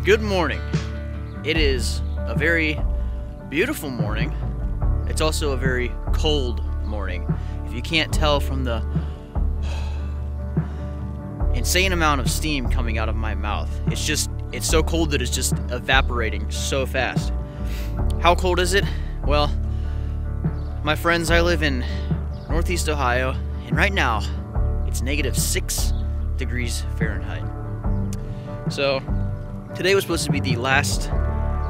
Good morning. It is a very beautiful morning. It's also a very cold morning. If you can't tell from the insane amount of steam coming out of my mouth, it's so cold that it's just evaporating so fast. How cold is it? Well, my friends, I live in Northeast Ohio, and right now it's -6 degrees Fahrenheit. So today was supposed to be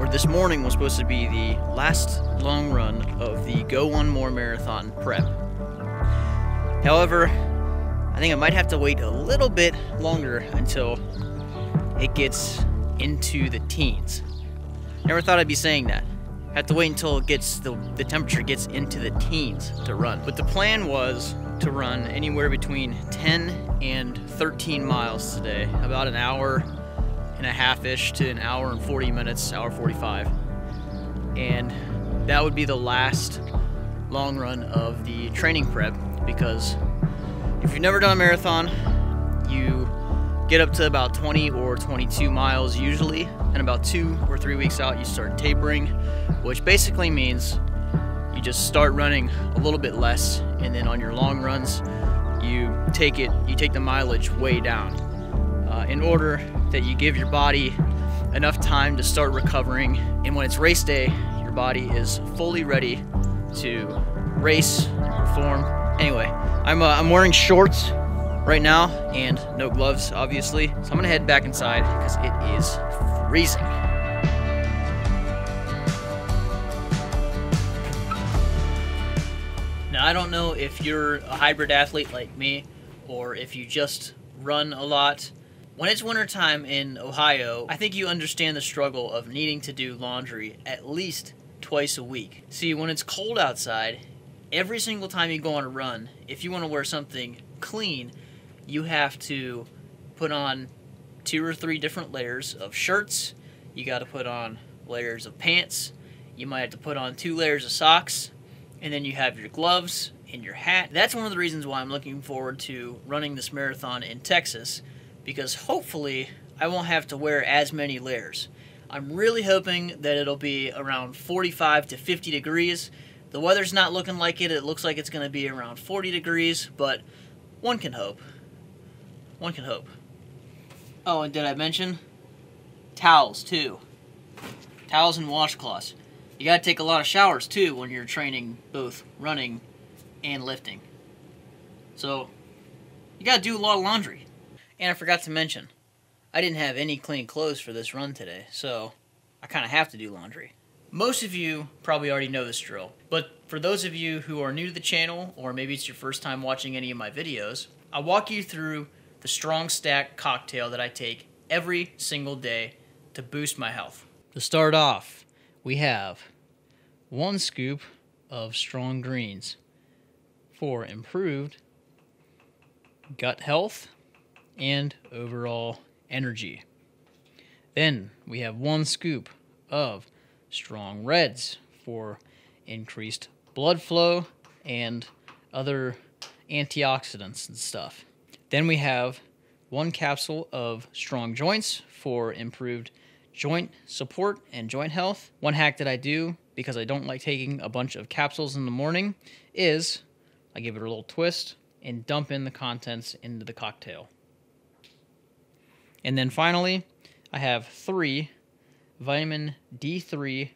this morning was supposed to be the last long run of the Go One More Marathon prep. However, I think I might have to wait a little bit longer until it gets into the teens. Never thought I'd be saying that. Have to wait until it gets the temperature gets into the teens to run. But the plan was to run anywhere between 10 and 13 miles today, about an hour and a half-ish to an hour and 40 minutes, hour 45. And that would be the last long run of the training prep, because if you've never done a marathon, you get up to about 20 or 22 miles usually, and about 2 or 3 weeks out you start tapering, which basically means you just start running a little bit less, and then on your long runs you take the mileage way down, in order that you give your body enough time to start recovering, and when it's race day your body is fully ready to race and perform. Anyway, I'm wearing shorts right now and no gloves, obviously, so I'm gonna head back inside because it is freezing. Now, I don't know if you're a hybrid athlete like me, or if you just run a lot. When it's wintertime in Ohio, I think you understand the struggle of needing to do laundry at least twice a week. See, when it's cold outside, every single time you go on a run, if you want to wear something clean, you have to put on 2 or 3 different layers of shirts. You got to put on layers of pants. You might have to put on 2 layers of socks. And then you have your gloves and your hat. That's one of the reasons why I'm looking forward to running this marathon in Texas, because hopefully I won't have to wear as many layers. I'm really hoping that it'll be around 45 to 50 degrees. The weather's not looking like it. It looks like it's going to be around 40 degrees, but one can hope. One can hope. Oh, and did I mention? Towels, too. Towels and washcloths. You gotta take a lot of showers, too, when you're training both running and lifting. So, you gotta do a lot of laundry. And I forgot to mention, I didn't have any clean clothes for this run today, so I kind of have to do laundry. Most of you probably already know this drill, but for those of you who are new to the channel, or maybe it's your first time watching any of my videos, I'll walk you through the Strong Stack cocktail that I take every single day to boost my health. To start off, we have 1 scoop of strong greens for improved gut health and overall energy. Then we have 1 scoop of strong reds for increased blood flow and other antioxidants and stuff. Then we have 1 capsule of strong joints for improved joint support and joint health. One hack that I do, because I don't like taking a bunch of capsules in the morning, is I give it a little twist and dump in the contents into the cocktail. And then finally, I have 3 vitamin D3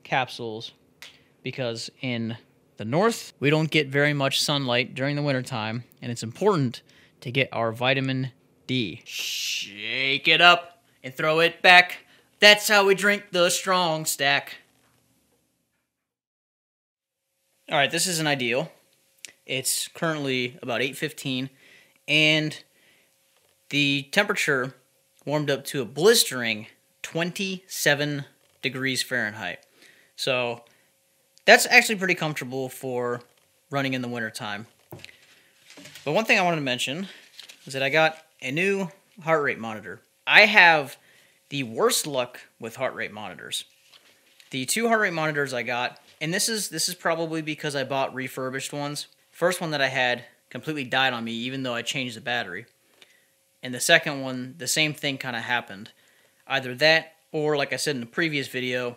capsules, because in the north, we don't get very much sunlight during the wintertime, and it's important to get our vitamin D. Shake it up and throw it back. That's how we drink the Strong Stack. Alright, this is an ideal. It's currently about 8:15, and the temperature warmed up to a blistering 27 degrees Fahrenheit. So that's actually pretty comfortable for running in the wintertime. But one thing I wanted to mention is that I got a new heart rate monitor. I have the worst luck with heart rate monitors. The 2 heart rate monitors I got, and this is probably because I bought refurbished ones. First one that I had completely died on me, even though I changed the battery. And the second one, the same thing kind of happened. either that or, like I said in the previous video,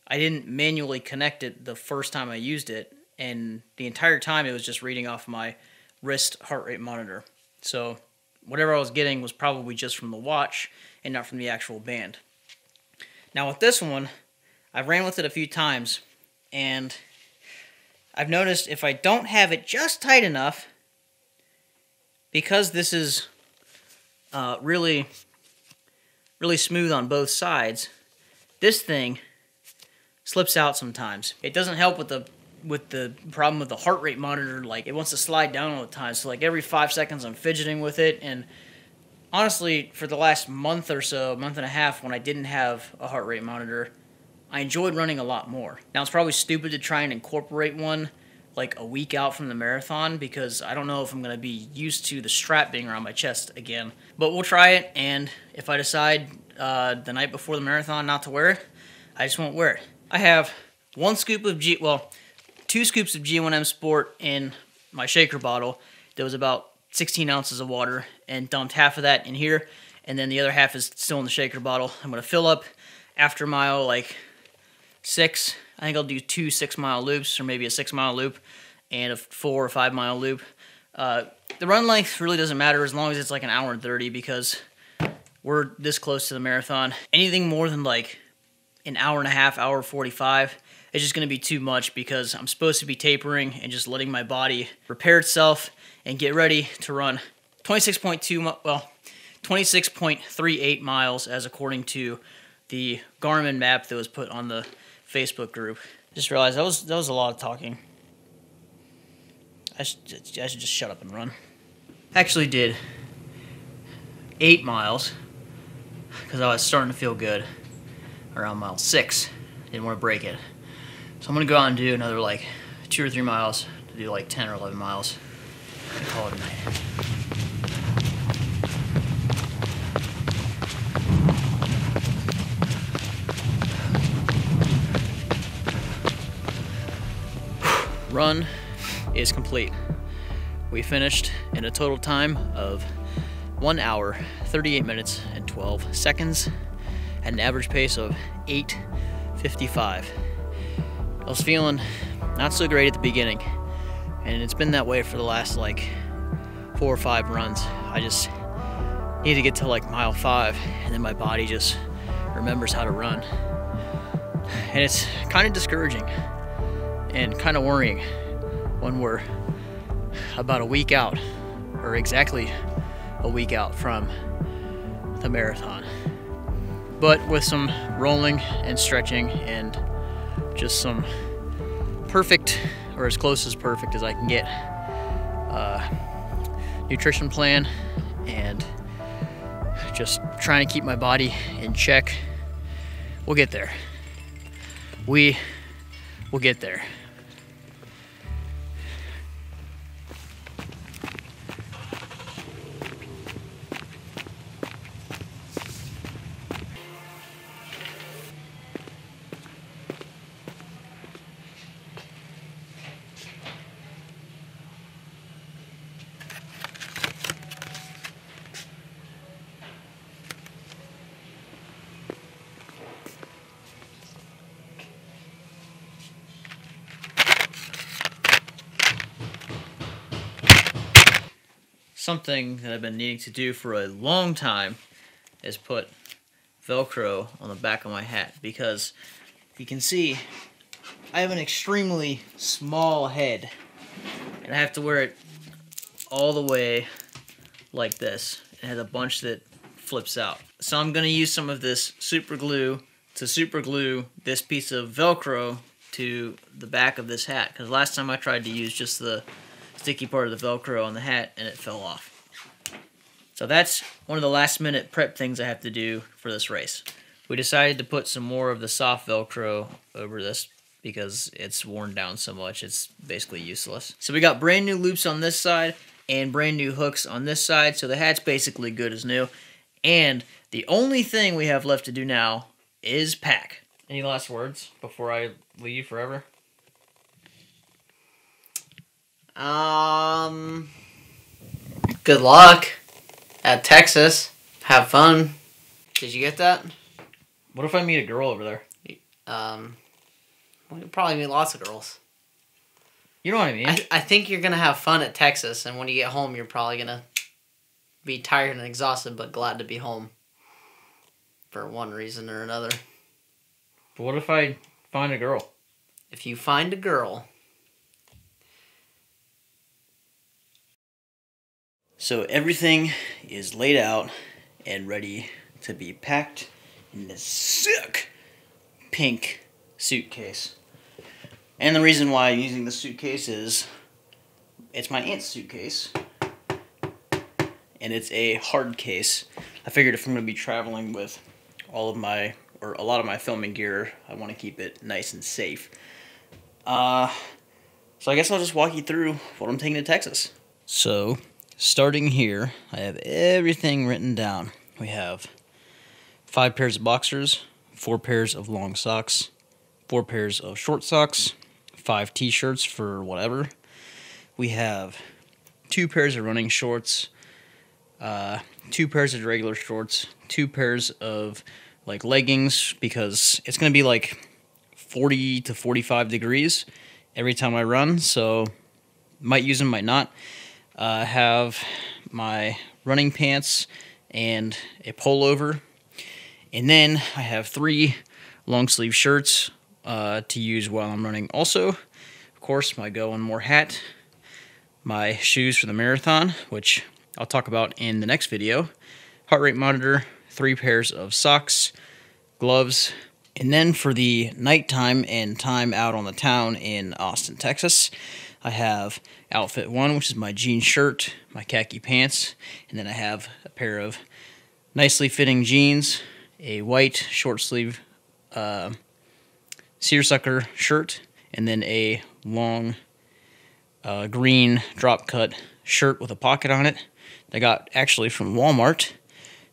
I didn't manually connect it the first time I used it, and the entire time it was just reading off my wrist heart rate monitor. So whatever I was getting was probably just from the watch and not from the actual band. Now with this one, I've ran with it a few times, and I've noticed if I don't have it just tight enough, because this is really smooth on both sides, this thing slips out sometimes. It doesn't help with the problem with the heart rate monitor. Like, it wants to slide down all the time, so like every 5 seconds I'm fidgeting with it. And honestly, for the last month or so, month and a half, when I didn't have a heart rate monitor, I enjoyed running a lot more. Now, it's probably stupid to try and incorporate one like a week out from the marathon, because I don't know if I'm going to be used to the strap being around my chest again. But we'll try it, and if I decide the night before the marathon not to wear it, I just won't wear it. I have 2 scoops of G1M Sport in my shaker bottle. There was about 16 ounces of water, and dumped half of that in here, and then the other half is still in the shaker bottle. I'm going to fill up after mile like 6. I think I'll do 2 6-mile loops, or maybe a 6-mile loop and a 4 or 5-mile loop. The run length really doesn't matter as long as it's like an hour and 30, because we're this close to the marathon. Anything more than like an hour and a half, hour 45, it's just going to be too much, because I'm supposed to be tapering and just letting my body repair itself and get ready to run 26.38 miles, as according to the Garmin map that was put on the Facebook group. Just realized that was a lot of talking. I should just shut up and run. Actually did 8 miles, because I was starting to feel good around mile 6. Didn't want to break it. So I'm going to go out and do another like 2 or 3 miles to do like 10 or 11 miles and call it a night. Run is complete. We finished in a total time of 1 hour, 38 minutes, and 12 seconds at an average pace of 8:55. I was feeling not so great at the beginning, and it's been that way for the last like 4 or 5 runs. I just need to get to like mile 5, and then my body just remembers how to run. And it's kind of discouraging and kind of worrying when we're about a week out, or exactly a week out from the marathon. But with some rolling and stretching and just some perfect, or as close as perfect as I can get, nutrition plan, and just trying to keep my body in check, we'll get there. We will get there. Something that I've been needing to do for a long time is put Velcro on the back of my hat, because you can see I have an extremely small head, and I have to wear it all the way like this. It has a bunch that flips out. So I'm going to use some of this super glue to super glue this piece of Velcro to the back of this hat, because last time I tried to use just the sticky part of the Velcro on the hat and it fell off. So that's one of the last minute prep things I have to do for this race. We decided to put some more of the soft Velcro over this because it's worn down so much it's basically useless. So we got brand new loops on this side and brand new hooks on this side, so the hat's basically good as new. And the only thing we have left to do now is pack. Any last words before I leave forever? Good luck at Texas. Have fun. Did you get that? What if I meet a girl over there? Well, you'll probably meet lots of girls. You know what I mean? I think you're going to have fun at Texas, and when you get home, you're probably going to be tired and exhausted, but glad to be home for one reason or another. But what if I find a girl? If you find a girl... So everything is laid out and ready to be packed in this sick pink suitcase. And the reason why I'm using this suitcase is it's my aunt's suitcase. And it's a hard case. I figured if I'm going to be traveling with all of my, or a lot of my filming gear, I want to keep it nice and safe. So I guess I'll just walk you through what I'm taking to Texas. So, starting here, I have everything written down. We have 5 pairs of boxers, 4 pairs of long socks, 4 pairs of short socks, 5 t-shirts for whatever. We have 2 pairs of running shorts, 2 pairs of regular shorts, 2 pairs of like leggings, because it's going to be like 40 to 45 degrees every time I run, so might use them, might not. I have my running pants and a pullover, and then I have 3 long sleeve shirts to use while I'm running. Also, of course, my Go One More hat, my shoes for the marathon, which I'll talk about in the next video, heart rate monitor, 3 pairs of socks, gloves, and then for the nighttime and time out on the town in Austin, Texas, I have outfit 1, which is my jean shirt, my khaki pants, and then I have a pair of nicely fitting jeans, a white short sleeve seersucker shirt, and then a long green drop cut shirt with a pocket on it that I got actually from Walmart.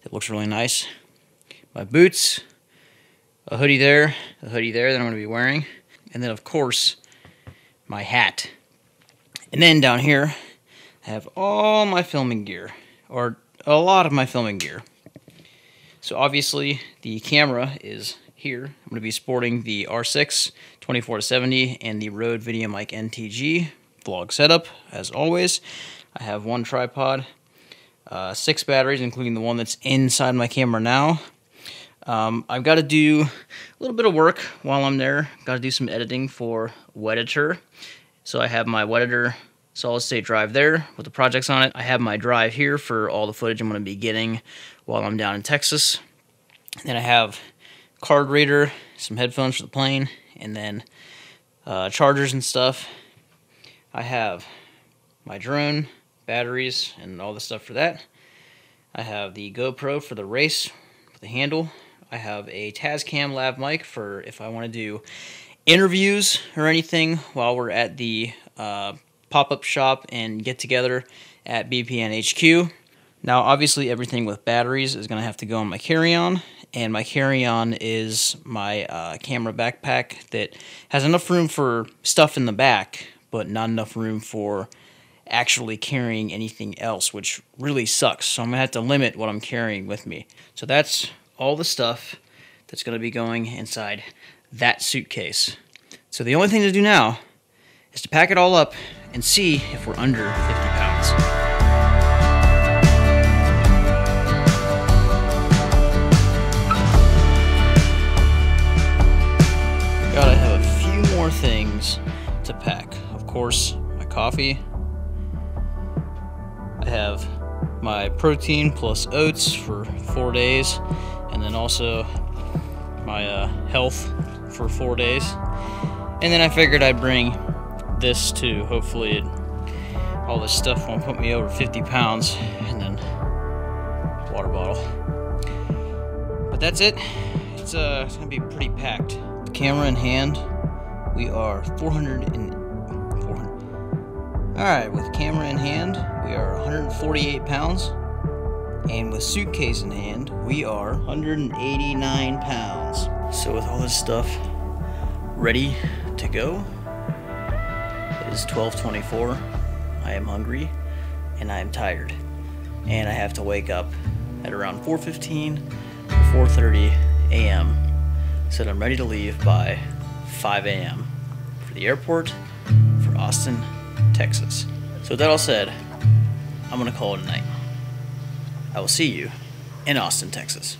It looks really nice. My boots, a hoodie there that I'm going to be wearing, and then of course my hat. And then down here I have all my filming gear, or a lot of my filming gear. So obviously the camera is here. I'm going to be sporting the R6 24-70 and the Rode VideoMic NTG vlog setup as always. I have 1 tripod, 6 batteries including the one that's inside my camera now. I've got to do a little bit of work while I'm there. Got to do some editing for Wedditor. So I have my Wedditor solid state drive there with the projects on it. I have my drive here for all the footage I'm going to be getting while I'm down in Texas. Then I have card reader, some headphones for the plane, and then chargers and stuff. I have my drone, batteries, and all the stuff for that. I have the GoPro for the race, for the handle. I have a Tascam lav mic for if I want to do interviews or anything while we're at the pop-up shop and get together at BPN HQ. Now obviously everything with batteries is going to have to go on my carry-on, and my carry-on is my camera backpack that has enough room for stuff in the back but not enough room for actually carrying anything else, which really sucks. So I'm going to have to limit what I'm carrying with me. So that's all the stuff that's going to be going inside that suitcase. So the only thing to do now is to pack it all up and see if we're under 50 pounds. Gotta have a few more things to pack. Of course, my coffee. I have my protein plus oats for 4 days, and then also my health for 4 days. And then I figured I'd bring this too. Hopefully all this stuff won't put me over 50 pounds. And then water bottle. But that's it. It's gonna be pretty packed. Camera in hand, we are 400. Alright, with camera in hand, we are 148 pounds. And with suitcase in hand, we are 189 pounds. So with all this stuff ready to go, it is 12:24. I am hungry and I am tired. And I have to wake up at around 4:15 before 4:30 a.m. Said I'm ready to leave by 5 a.m. for the airport for Austin, Texas. So with that all said, I'm gonna call it a night. I will see you in Austin, Texas.